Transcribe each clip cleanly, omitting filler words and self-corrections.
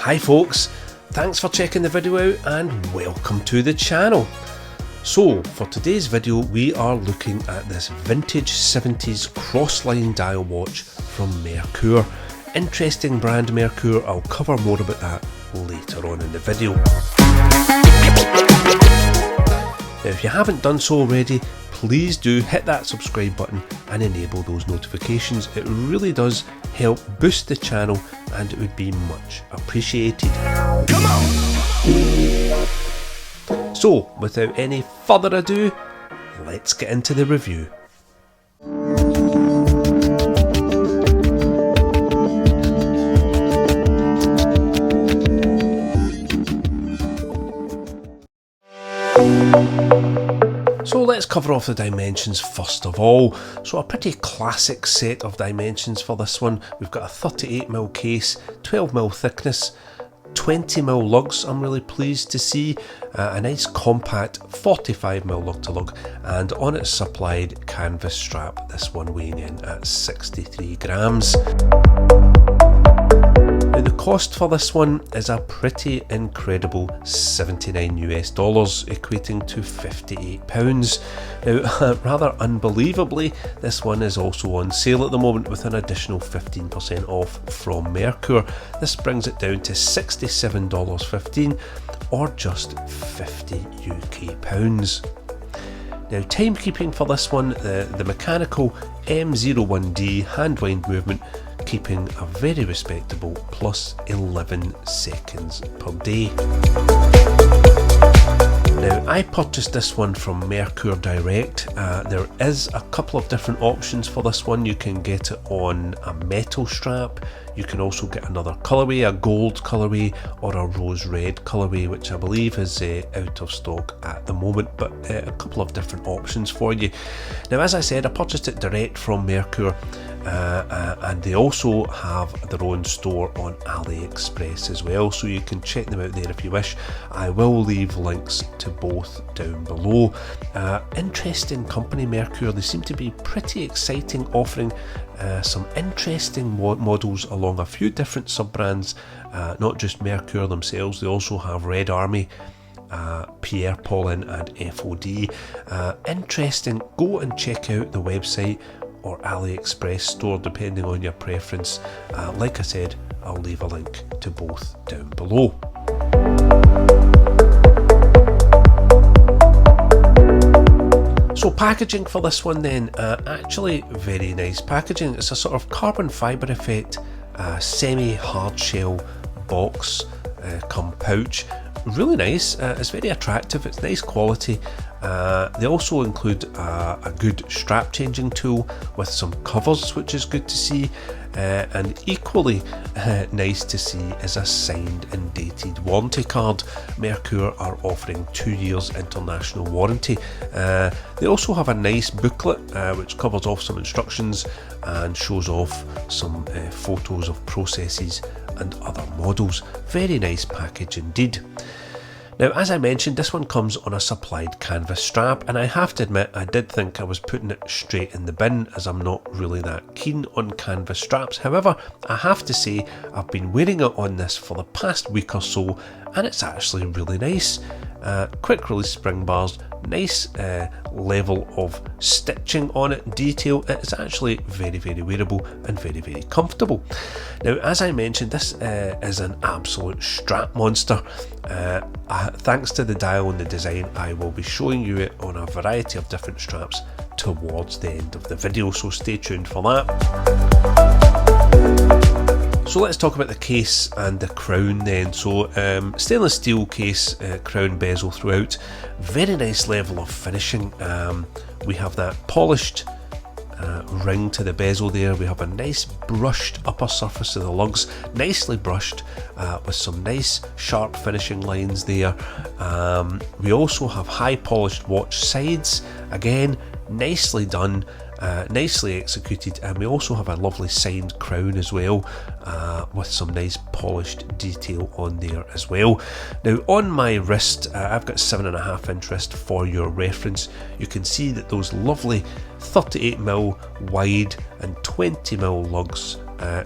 Hi folks, thanks for checking the video out and welcome to the channel. So for today's video we are looking at this vintage 70s crossline dial watch from Merkur. Interesting brand Merkur, I'll cover more about that later on in the video. Now if you haven't done so already, please do hit that subscribe button and enable those notifications. It really does help boost the channel and it would be much appreciated. Come on! So without any further ado, let's get into the review. So let's cover off the dimensions first of all. So a pretty classic set of dimensions for this one. We've got a 38mm case, 12mm thickness, 20mm lugs, I'm really pleased to see, a nice compact 45mm lug to lug, and on its supplied canvas strap, this one weighing in at 63 grams. Now the cost for this one is a pretty incredible $79 US, equating to £58. Now rather unbelievably, this one is also on sale at the moment with an additional 15% off from Merkur. This brings it down to $67.15 or just 50 UK pounds. Now timekeeping for this one, the mechanical M01D hand wind movement, keeping a very respectable plus 11 seconds per day. Now I purchased this one from Merkur Direct. There is a couple of different options for this one. You can get it on a metal strap, you can also get another colourway, a gold colourway or a rose red colourway, which I believe is out of stock at the moment, but a couple of different options for you. Now as I said, I purchased it direct from Merkur, and they also have their own store on AliExpress as well, so you can check them out there if you wish. I will leave links to both down below. Interesting company Merkur, they seem to be pretty exciting, offering some interesting models along a few different sub-brands, not just Merkur themselves. They also have Red Army, Pierre Paulin and FOD. Interesting, go and check out the website or AliExpress store depending on your preference. Like I said, I'll leave a link to both down below. So packaging for this one then, actually very nice packaging. It's a sort of carbon fibre effect, semi-hard shell box come pouch. Really nice, it's very attractive, it's nice quality. They also include a good strap changing tool with some covers, which is good to see, and equally nice to see is a signed and dated warranty card. Merkur are offering 2 years international warranty. They also have a nice booklet which covers off some instructions and shows off some photos of processes and other models. Very nice package indeed. Now as I mentioned, this one comes on a supplied canvas strap, and I have to admit I did think I was putting it straight in the bin, as I'm not really that keen on canvas straps. However, I have to say I've been wearing it on this for the past week or so and it's actually really nice. Quick release spring bars, nice level of stitching on it, detail. It's actually very wearable and very comfortable. Now as I mentioned, this is an absolute strap monster. Thanks to the dial and the design, I will be showing you it on a variety of different straps towards the end of the video, so stay tuned for that. So let's talk about the case and the crown then. So stainless steel case, crown bezel throughout, very nice level of finishing. We have that polished ring to the bezel there. We have a nice brushed upper surface of the lugs, nicely brushed with some nice sharp finishing lines there. We also have high polished watch sides, again nicely done, nicely executed, and we also have a lovely signed crown as well, with some nice polished detail on there as well. Now on my wrist, I've got 7.5 inch wrist for your reference. You can see that those lovely 38mm wide and 20mm lugs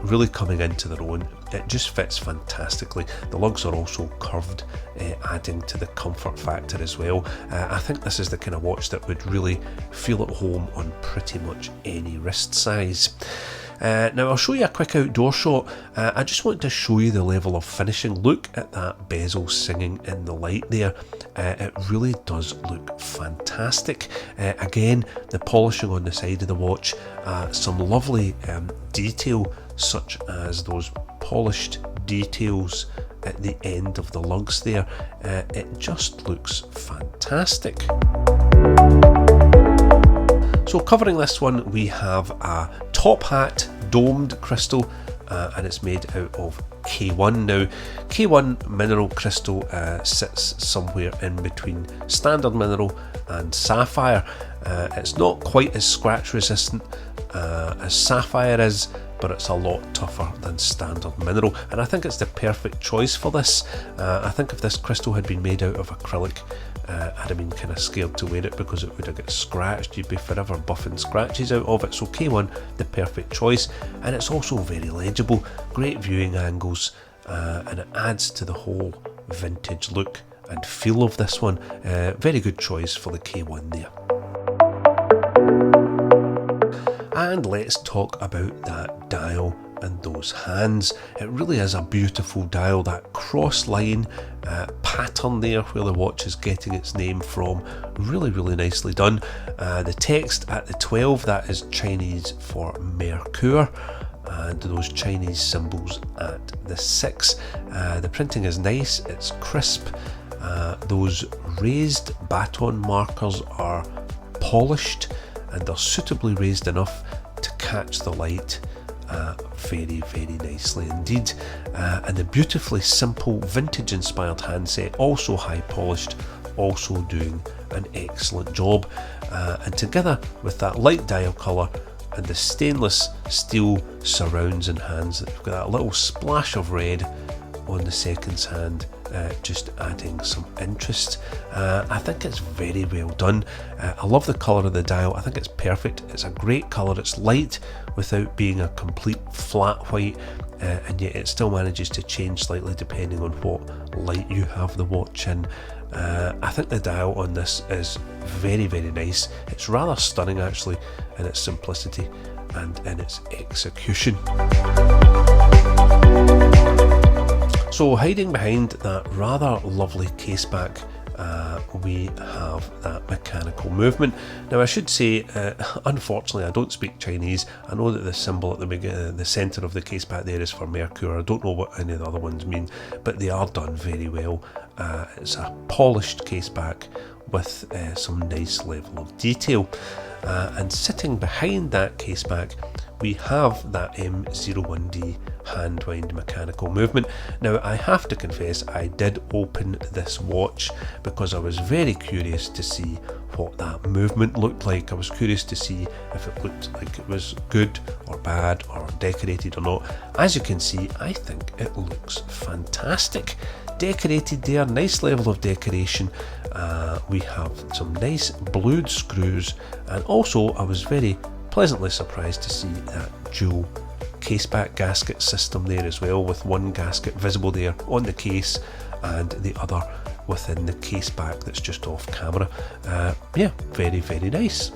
really coming into their own. it just fits fantastically. The lugs are also curved, adding to the comfort factor as well. I think this is the kind of watch that would really feel at home on pretty much any wrist size. Now I'll show you a quick outdoor shot. I just want to show you the level of finishing. Look at that bezel singing in the light there. It really does look fantastic. Again, the polishing on the side of the watch, some lovely detail, such as those polished details at the end of the lugs there. It just looks fantastic. So covering this one, we have a top hat domed crystal, and it's made out of K1. Now, K1 mineral crystal sits somewhere in between standard mineral and sapphire. It's not quite as scratch resistant as sapphire is, but it's a lot tougher than standard mineral, and I think it's the perfect choice for this. I think if this crystal had been made out of acrylic, I'd have been kind of scared to wear it because it would have got scratched. You'd be forever buffing scratches out of it. So K1, the perfect choice, and it's also very legible, great viewing angles, and it adds to the whole vintage look and feel of this one. Very good choice for the K1 there. And let's talk about that dial and those hands. It really is a beautiful dial. That cross line pattern there where the watch is getting its name from, really nicely done. The text at the 12, that is Chinese for Merkur, and those Chinese symbols at the 6. The printing is nice, it's crisp. Those raised baton markers are polished, and they're suitably raised enough to catch the light very nicely indeed. And the beautifully simple vintage inspired handset, also high polished, also doing an excellent job. And together with that light dial colour and the stainless steel surrounds and hands, we've got that little splash of red on the seconds hand, just adding some interest. I think it's very well done. I love the colour of the dial. I think it's perfect. It's a great colour. It's light without being a complete flat white, and yet it still manages to change slightly depending on what light you have the watch in. I think the dial on this is very nice. It's rather stunning actually in its simplicity and in its execution. So hiding behind that rather lovely caseback, we have that mechanical movement. Now I should say, unfortunately I don't speak Chinese. I know that the symbol at the centre of the caseback there is for Merkur. I don't know what any of the other ones mean, but they are done very well. It's a polished caseback with some nice level of detail. And sitting behind that caseback, we have that M01D hand-wind mechanical movement. Now I have to confess, I did open this watch because I was very curious to see what that movement looked like. I was curious to see if it looked like it was good or bad or decorated or not. As you can see, I think it looks fantastic. Decorated there, nice level of decoration. We have some nice blued screws, and also I was very pleasantly surprised to see that dual caseback gasket system there as well, with one gasket visible there on the case and the other within the caseback that's just off camera. Yeah, very nice.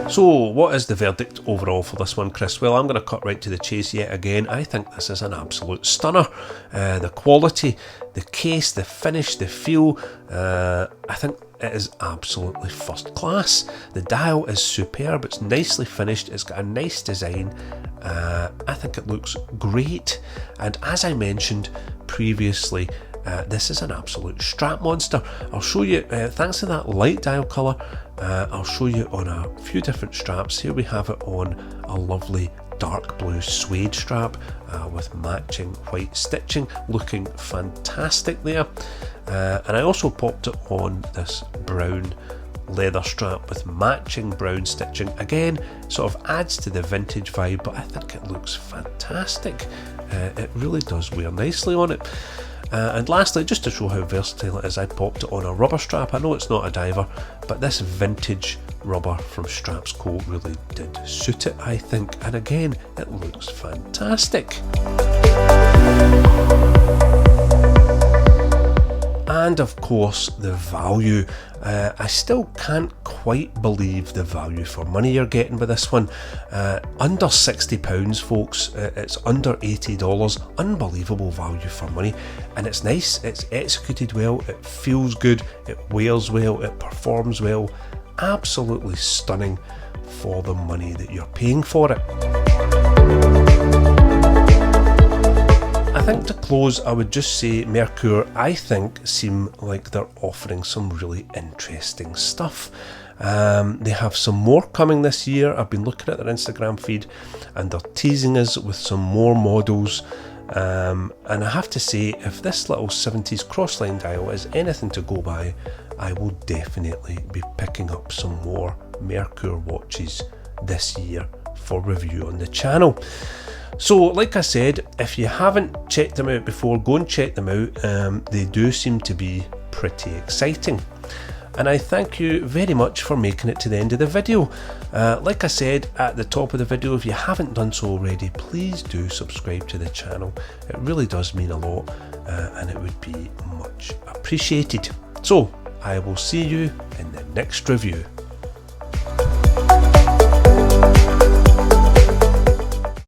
So what is the verdict overall for this one, Chris? Well, I'm going to cut right to the chase yet again. I think this is an absolute stunner. The quality, the case, the finish, the feel, I think it is absolutely first class. The dial is superb, it's nicely finished, it's got a nice design. I think it looks great, and as I mentioned previously, this is an absolute strap monster. I'll show you, thanks to that light dial colour, I'll show you on a few different straps. Here we have it on a lovely dark blue suede strap with matching white stitching, looking fantastic there. And I also popped it on this brown leather strap with matching brown stitching. Again, sort of adds to the vintage vibe, but I think it looks fantastic. It really does wear nicely on it. And lastly, just to show how versatile it is, I popped it on a rubber strap. I know it's not a diver, but this vintage rubber from Strap's coat really did suit it, I think, and again, it looks fantastic. And of course, the value. I still can't quite believe the value for money you're getting with this one. Under £60, folks. It's under $80. Unbelievable value for money. And it's nice, it's executed well, it feels good, it wears well, it performs well. Absolutely stunning for the money that you're paying for it. I think to close, I would just say Merkur, I think, seem like they're offering some really interesting stuff. They have some more coming this year. I've been looking at their Instagram feed and they're teasing us with some more models. And I have to say, if this little 70s crossline dial is anything to go by, I will definitely be picking up some more Merkur watches this year for review on the channel. So, like I said, if you haven't checked them out before, go and check them out. They do seem to be pretty exciting. And I thank you very much for making it to the end of the video. Like I said at the top of the video, if you haven't done so already, please do subscribe to the channel. It really does mean a lot, and it would be much appreciated. So, I will see you in the next review.